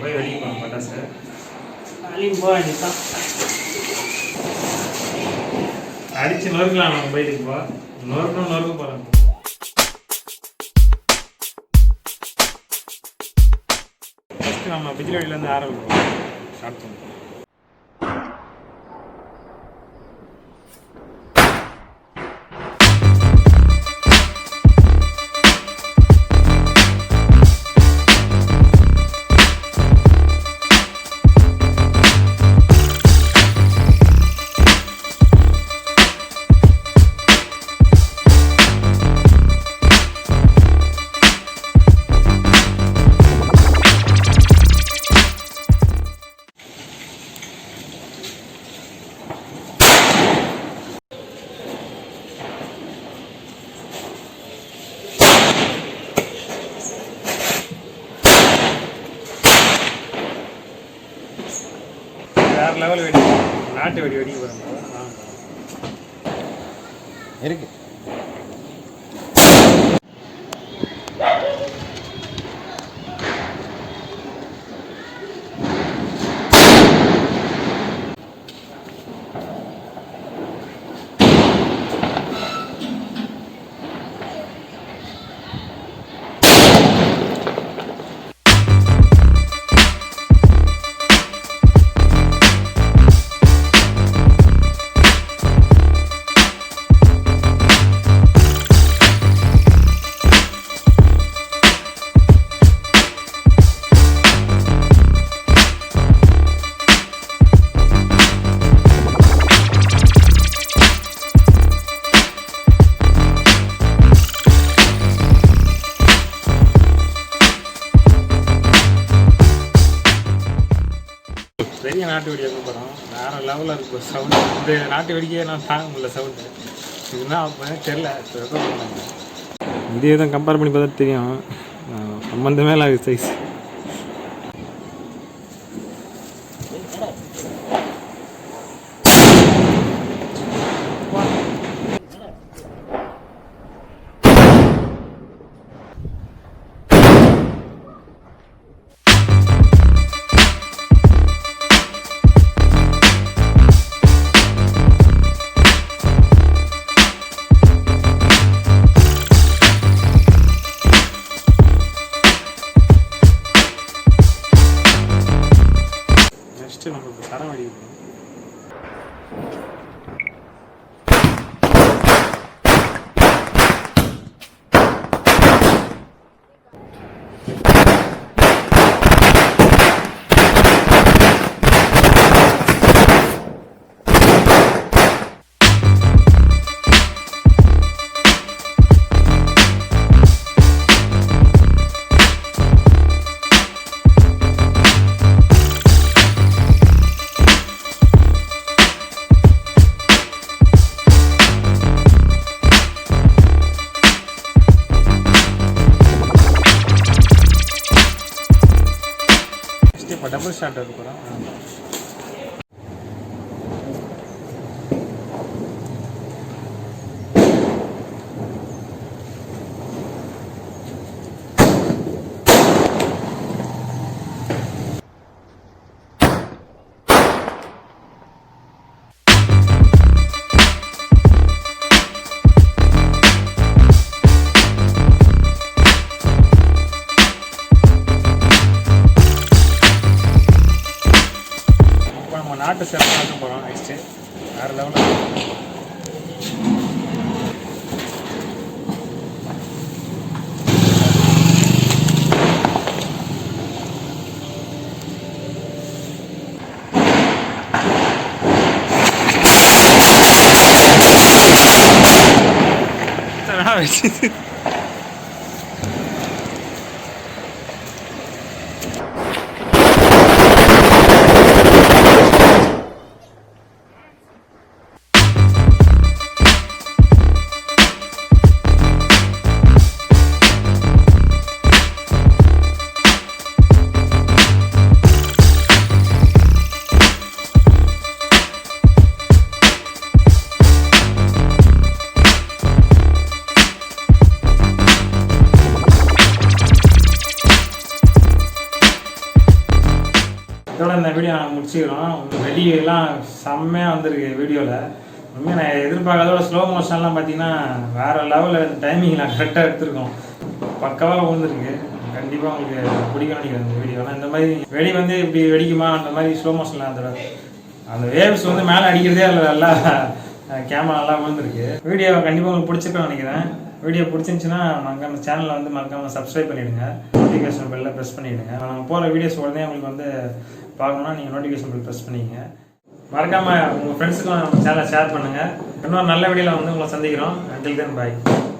போய் வெடிப்போம் பட்டாசு அழியும் போக வேண்டியதான். அடித்து நொறுக்கலாம் நம்ம போயிட்டு போ நொறுக்க போகிறோம். ஃபஸ்ட்டு நம்ம பிஜிலி வெடியிலேருந்து ஆரம்பிப்போம். ஸ்டார்ட் பண்ணுவோம். வேறு லெவல் வெடி நாட்டு வெடி வெடிக்க போகிறோம் இருக்கு. பெரிய நாட்டு வெடி வைக்க போகிறோம். வேறு லெவலில் இருக்கும் சவுண்டு. இந்த நாட்டு வெடிக்கையே நான் தாங்க முடியல சவுண்டு. இதுதான் அப்போ தெரில வைக்க போகிறாங்க. இதே தான் கம்பேர் பண்ணி பார்த்தா தெரியும். சம்மந்தமே இல்லை சைஸ். நமக்கு தரம் அடிக்கணும். இப்போ டபுள் ஷாட் இருக்கு கூட. நாட்டு சேலம் பார்க்க போகிறோம். நெக்ஸ்ட்டு வேறு லெவலில் வச்சு இதோட இந்த வீடியோ நாங்கள் முடிச்சுக்கிறோம். வெடியெல்லாம் செம்மையாக வந்திருக்கு வீடியோவில். உண்மையாக நான் எதிர்பார்க்காதோட ஸ்லோ மோஷன்லாம் பார்த்தீங்கன்னா வேறு லெவலில் டைமிங்லாம் கரெக்டாக எடுத்துருக்கோம். பக்கவாக விழுந்துருக்கு. கண்டிப்பாக உங்களுக்கு பிடிக்கும் நினைக்கிறேன் இந்த வீடியோலாம். இந்த மாதிரி வெடி வந்து இப்படி வெடிக்குமா அந்த மாதிரி ஸ்லோ மோஷன்லாம் அந்த வேவ்ஸ் வந்து மேலே அடிக்கிறதே அதில் நல்லா கேமரா நல்லா விழுந்துருக்கு. வீடியோ கண்டிப்பாக உங்களுக்கு பிடிச்சிருக்கோன்னு நினைக்கிறேன். வீடியோ பிடிச்சிருந்துச்சுன்னா நம்ம சேனலை வந்து மறக்காமல் சப்ஸ்கிரைப் பண்ணிவிடுங்க. நோட்டிஃபிகேஷன் பெல்ல ப்ரெஸ் பண்ணிவிடுங்க. நம்ம போகிற வீடியோஸ் உடனே உங்களுக்கு வந்து பார்க்கணுன்னா நீங்கள் நோட்டிஃபிகேஷன் பெல் ப்ரெஸ் பண்ணிக்கங்க. மறக்காமல் உங்கள் ஃப்ரெண்ட்ஸுக்கும் நம்ம சேனலை ஷேர் பண்ணுங்கள். இன்னொரு நல்ல வீடியோவில் வந்து உங்களை சந்திக்கிறோம். until then bye.